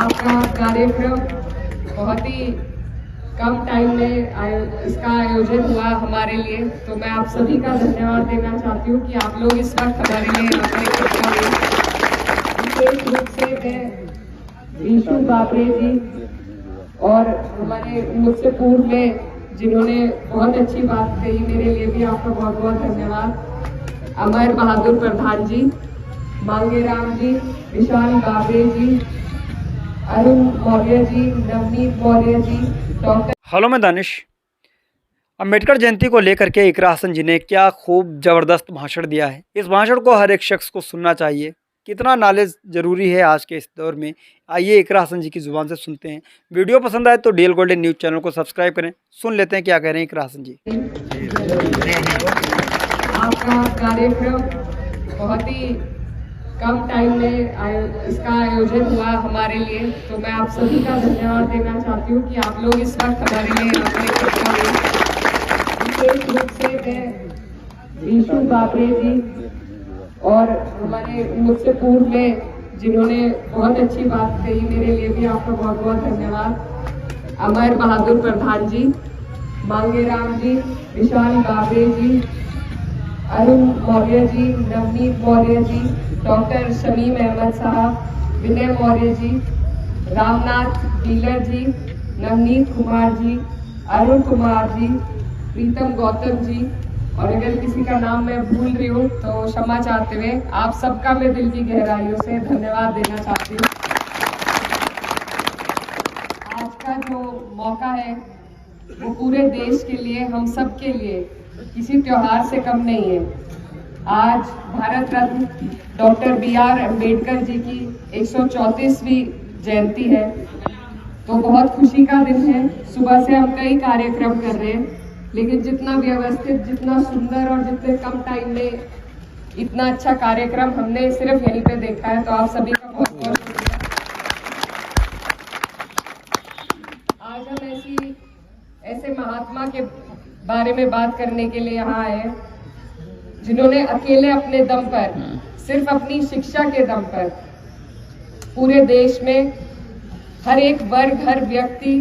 आपका कार्यक्रम बहुत ही कम टाइम में इसका आयोजन हुआ हमारे लिए, तो मैं आप सभी का धन्यवाद देना चाहती हूँ कि आप लोग इस वक्त हमारे लिए यहाँ पर इकट्ठा हुए। विशेष रूप से मैं ईशू बाबरे जी और हमारे मुझसे पूर्व में जिन्होंने बहुत अच्छी बात कही, मेरे लिए भी आपका बहुत बहुत धन्यवाद। अमर बहादुर प्रधान जी, मांगेराम जी, विशाल बाबरे जी, अरुण मौर्य जी, नवनीत मौर्य जी, डॉक्टर। हेलो, मैं दानिश। अम्बेडकर जयंती को लेकर के इकरा हसन जी ने क्या खूब ज़बरदस्त भाषण दिया है। इस भाषण को हर एक शख्स को सुनना चाहिए। कितना नॉलेज ज़रूरी है आज के इस दौर में, आइए इकरा हसन जी की ज़ुबान से सुनते हैं। वीडियो पसंद आए तो डीएल गोल्डन न्यूज़ चैनल को सब्सक्राइब करें। सुन लेते हैं क्या कह रहे हैं इकरा हसन जी। आपका कार्यक्रम बहुत ही कम टाइम में इसका आयोजन हुआ हमारे लिए, तो मैं आप सभी का धन्यवाद देना चाहती हूँ कि आप लोग इस वक्त हमारे लिए यहाँ पर इकट्ठा हुए। विशेष रूप से मैं ईशू बाबरे जी और हमारे मुझसे पूर्व में जिन्होंने बहुत अच्छी बात कही, मेरे लिए भी आपका बहुत बहुत धन्यवाद। अमर बहादुर प्रधान जी, मांगेराम जी, विशाल बाबरे जी, अरुण मौर्य जी, नवनीत मौर्य जी, डॉक्टर शमीम अहमद साहब, विनय मौर्य जी, रामनाथ डीलर जी, नवनीत कुमार जी, अरुण कुमार जी, प्रीतम गौतम जी, और अगर किसी का नाम मैं भूल रही हूँ तो क्षमा चाहते हुए आप सबका मैं दिल की गहराइयों से धन्यवाद देना चाहती हूँ। आज का जो मौका है वो पूरे देश के लिए, हम सब के लिए किसी त्योहार से कम नहीं है। आज भारत रत्न डॉक्टर BR अम्बेडकर जी की 134वीं जयंती है, तो बहुत खुशी का दिन है। सुबह से हम कई कार्यक्रम कर रहे हैं, लेकिन जितना व्यवस्थित, जितना सुंदर और जितने कम टाइम में इतना अच्छा कार्यक्रम हमने सिर्फ यहीं पे देखा है, तो आप सभी का बहुत बहुत शुक्रिया। आज हम ऐसे महात्मा के बारे में बात करने के लिए यहाँ आए हैं, जिन्होंने अकेले अपने दम पर, सिर्फ अपनी शिक्षा के दम पर पूरे देश में हर एक वर्ग, हर व्यक्ति,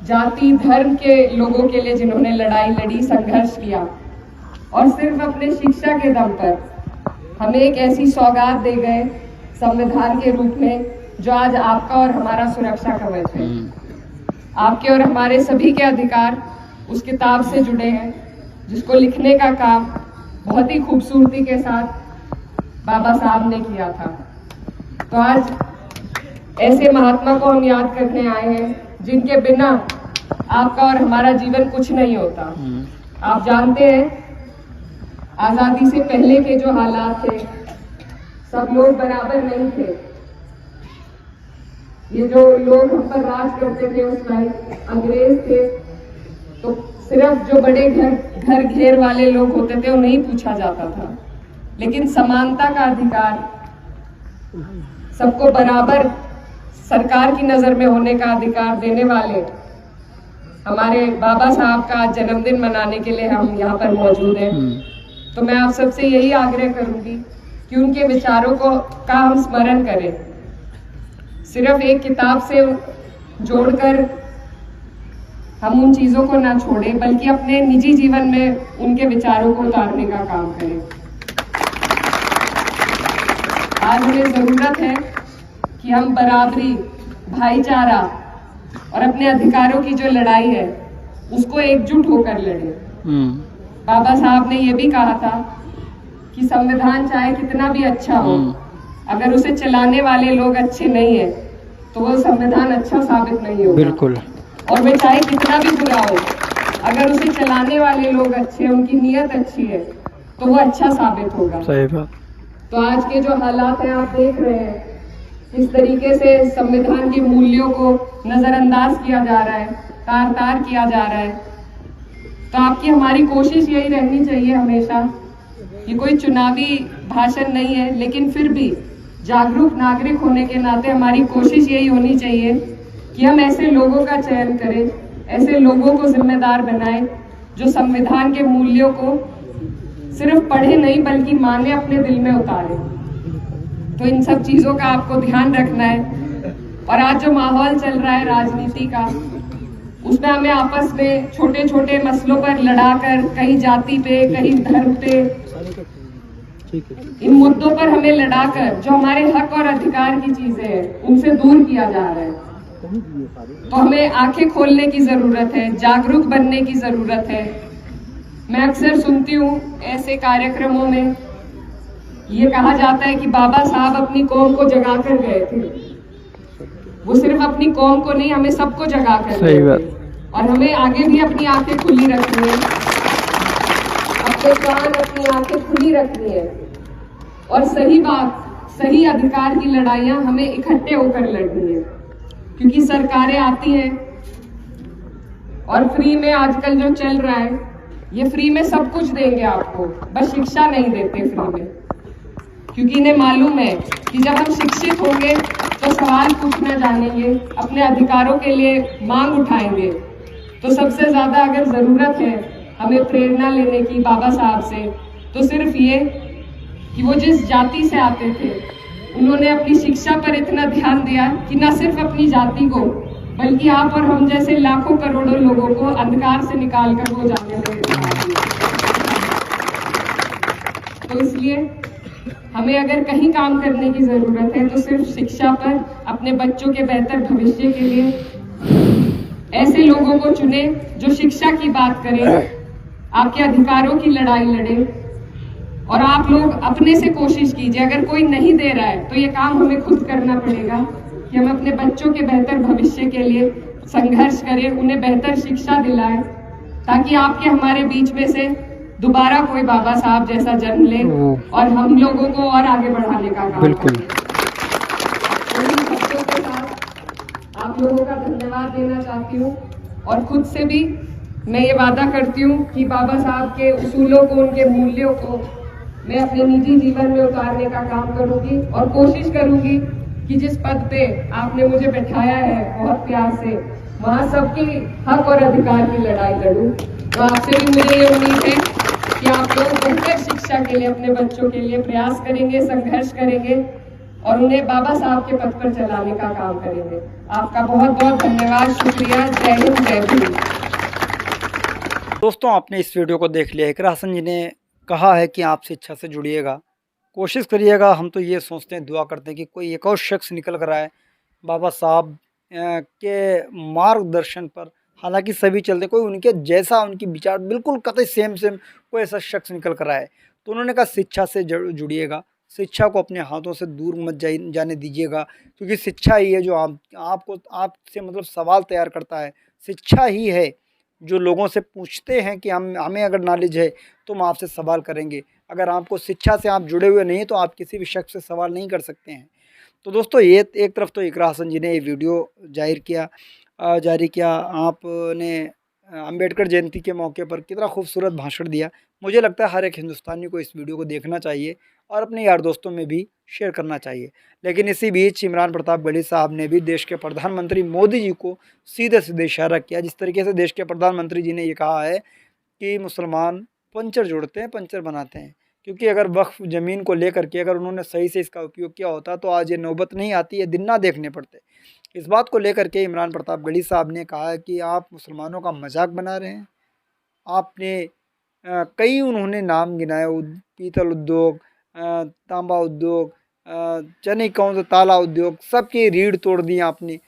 जाति, धर्म के लोगों के लिए जिन्होंने लड़ाई लड़ी, संघर्ष किया, और सिर्फ अपने शिक्षा के दम पर हमें एक ऐसी सौगात दे गए संविधान के रूप में, जो आज आपका और हमारा सुरक्षा कवच है। आपके और हमारे सभी के अधिकार उस किताब से जुड़े हैं, जिसको लिखने का काम बहुत ही खूबसूरती के साथ बाबा साहब ने किया था। तो आज ऐसे महात्मा को हम याद करने आए हैं, जिनके बिना आपका और हमारा जीवन कुछ नहीं होता। आप जानते हैं, आजादी से पहले के जो हालात थे, सब लोग बराबर नहीं थे। ये जो लोग हम पर राज करते थे उस टाइम अंग्रेज थे, तो सिर्फ जो बड़े घर घेर वाले लोग होते थे उन्हें ही पूछा जाता था। लेकिन समानता का अधिकार, सबको बराबर सरकार की नजर में होने का अधिकार देने वाले हमारे बाबा साहब का जन्मदिन मनाने के लिए हम यहाँ पर मौजूद हैं। तो मैं आप सबसे यही आग्रह करूंगी कि उनके विचारों का हम स्मरण करें। सिर्फ एक किताब से जोड़कर हम उन चीजों को ना छोड़ें, बल्कि अपने निजी जीवन में उनके विचारों को उतारने का काम करें। आज हमें जरूरत है कि हम बराबरी, भाईचारा और अपने अधिकारों की जो लड़ाई है उसको एकजुट होकर लड़ें। बाबा साहब ने यह भी कहा था कि संविधान चाहे कितना भी अच्छा हो, अगर उसे चलाने वाले लोग अच्छे नहीं है तो वो संविधान अच्छा साबित नहीं होगा। बिल्कुल। और वह चाहे कितना भी बुरा हो, अगर उसे चलाने वाले लोग अच्छे, उनकी नीयत अच्छी है, तो वो अच्छा साबित होगा। सही बात। तो आज के जो हालात हैं, आप देख रहे हैं किस तरीके से संविधान के मूल्यों को नजरअंदाज किया जा रहा है, तार-तार किया जा रहा है। तो आपकी हमारी कोशिश यही रहनी चाहिए हमेशा, ये कोई चुनावी भाषण नहीं है, लेकिन फिर भी जागरूक नागरिक होने के नाते हमारी कोशिश यही होनी चाहिए कि हम ऐसे लोगों का चयन करें, ऐसे लोगों को जिम्मेदार बनाएं जो संविधान के मूल्यों को सिर्फ पढ़े नहीं बल्कि माने, अपने दिल में उतारे। तो इन सब चीजों का आपको ध्यान रखना है। और आज जो माहौल चल रहा है राजनीति का, उसमें हमें आपस में छोटे छोटे मसलों पर लड़ाकर, कहीं जाति पे, कहीं धर्म पे, इन मुद्दों पर हमें लड़ाकर जो हमारे हक और अधिकार की चीजें हैं उनसे दूर किया जा रहा है। तो हमें आंखें खोलने की जरूरत है, जागरूक बनने की जरूरत है। मैं अक्सर सुनती हूँ ऐसे कार्यक्रमों में ये कहा जाता है कि बाबा साहब अपनी कौम को जगा कर गए थे। वो सिर्फ अपनी कौम को नहीं, हमें सबको जगा कर गए थे। और हमें आगे भी अपनी आंखें खुली रखनी है, अपने कान, अपनी आंखें खुली रखनी है। और सही बात, सही अधिकार की लड़ाइयां हमें इकट्ठे होकर लड़नी है। क्योंकि सरकारें आती हैं और फ्री में आजकल जो चल रहा है, ये फ्री में सब कुछ देंगे आपको, बस शिक्षा नहीं देते फ्री में। क्योंकि इन्हें मालूम है कि जब हम शिक्षित होंगे तो सवाल पूछना जानेंगे, अपने अधिकारों के लिए मांग उठाएंगे। तो सबसे ज्यादा अगर जरूरत है हमें प्रेरणा लेने की बाबा साहब से, तो सिर्फ ये कि वो जिस जाति से आते थे उन्होंने अपनी शिक्षा पर इतना ध्यान दिया कि न सिर्फ अपनी जाति को, बल्कि आप और हम जैसे लाखों करोड़ों लोगों को अंधकार से निकालकर वो जाने लगे। तो इसलिए हमें अगर कहीं काम करने की जरूरत है तो सिर्फ शिक्षा पर, अपने बच्चों के बेहतर भविष्य के लिए ऐसे लोगों को चुने जो शिक्षा की बात करें, आपके अधिकारों की लड़ाई लड़े। और आप लोग अपने से कोशिश कीजिए, अगर कोई नहीं दे रहा है तो ये काम हमें खुद करना पड़ेगा कि हम अपने बच्चों के बेहतर भविष्य के लिए संघर्ष करें, उन्हें बेहतर शिक्षा दिलाएं, ताकि आपके हमारे बीच में से दोबारा कोई बाबा साहब जैसा जन्म ले और हम लोगों को और आगे बढ़ाने का काम बिल्कुल। के साथ आप लोगों का धन्यवाद देना चाहती हूँ और खुद से भी मैं ये वादा करती हूँ कि बाबा साहब के उसूलों को, उनके मूल्यों को मैं अपने निजी जीवन में उतारने का काम करूंगी और कोशिश करूंगी कि जिस पद पे आपने मुझे बैठाया है बहुत प्यार से, वहाँ सबके हक और अधिकार की लड़ाई लड़ूं। तो आपसे भी मुझे ये उम्मीद है कि आप लोग बेहतर शिक्षा के लिए अपने बच्चों के लिए प्रयास करेंगे, संघर्ष करेंगे और उन्हें बाबा साहब के पथ पर चलाने का काम करेंगे। आपका बहुत बहुत धन्यवाद, शुक्रिया, जय हिंद, जय भीम। दोस्तों, आपने इस वीडियो को देख लिया। इकरा हसन जी ने कहा है कि आप शिक्षा से जुड़िएगा, कोशिश करिएगा। हम तो ये सोचते हैं, दुआ करते हैं कि कोई एक और शख्स निकल कर आए बाबा साहब के मार्गदर्शन पर। हालांकि सभी चलते, कोई उनके जैसा, उनकी विचार बिल्कुल कतई सेम कोई ऐसा शख्स निकल कर आए। तो उन्होंने कहा शिक्षा से जुड़िएगा, शिक्षा को अपने हाथों से दूर मत जाने दीजिएगा, क्योंकि शिक्षा ही है जो आपसे मतलब सवाल तैयार करता है। शिक्षा ही है जो लोगों से पूछते हैं कि हमें अगर नॉलेज है तो हम आपसे सवाल करेंगे। अगर आपको शिक्षा से आप जुड़े हुए नहीं हैं तो आप किसी भी शख्स से सवाल नहीं कर सकते हैं। तो दोस्तों, ये एक तरफ तो इकरा हसन जी ने ये वीडियो जारी किया। आपने अंबेडकर जयंती के मौके पर कितना खूबसूरत भाषण दिया। मुझे लगता है हर एक हिंदुस्तानी को इस वीडियो को देखना चाहिए और अपने यार दोस्तों में भी शेयर करना चाहिए। लेकिन इसी बीच इमरान प्रतापगढ़ी साहब ने भी देश के प्रधानमंत्री मोदी जी को सीधे सीधे इशारा किया। जिस तरीके से देश के प्रधानमंत्री जी ने ये कहा है कि मुसलमान पंचर जोड़ते हैं, पंचर बनाते हैं। क्योंकि अगर वक्फ ज़मीन को लेकर के अगर उन्होंने सही से इसका उपयोग किया होता तो आज ये नौबत नहीं आती, ये दिन ना देखने पड़ते। इस बात को लेकर के इमरान प्रतापगढ़ी साहब ने कहा है कि आप मुसलमानों का मजाक बना रहे हैं। आपने कई उन्होंने नाम गिनाए, पीतल उद्योग, तांबा उद्योग, चने कौन सा ताला उद्योग, सबकी रीढ़ तोड़ दी आपने।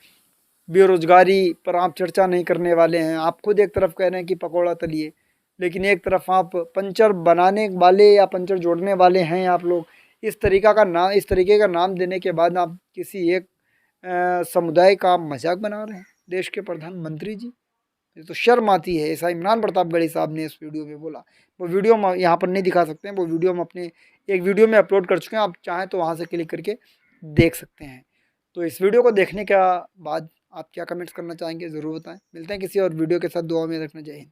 बेरोजगारी पर आप चर्चा नहीं करने वाले हैं। आप खुद एक तरफ कह रहे हैं कि पकौड़ा तलिए, लेकिन एक तरफ आप पंचर बनाने वाले या पंचर जोड़ने वाले हैं आप लोग। इस तरीके का नाम देने के बाद आप किसी एक समुदाय का मजाक बना रहे हैं, देश के प्रधानमंत्री जी। ये तो शर्म आती है। ऐसा इमरान प्रतापगढ़ी साहब ने इस वीडियो में बोला। वो वीडियो हम यहाँ पर नहीं दिखा सकते हैं, वो वीडियो हम अपने एक वीडियो में अपलोड कर चुके हैं। आप चाहें तो वहाँ से क्लिक करके देख सकते हैं। तो इस वीडियो को देखने के बाद आप क्या कमेंट्स करना चाहेंगे ज़रूर बताएं। मिलते हैं किसी और वीडियो के साथ। दुआ में रखना। जय हिंद।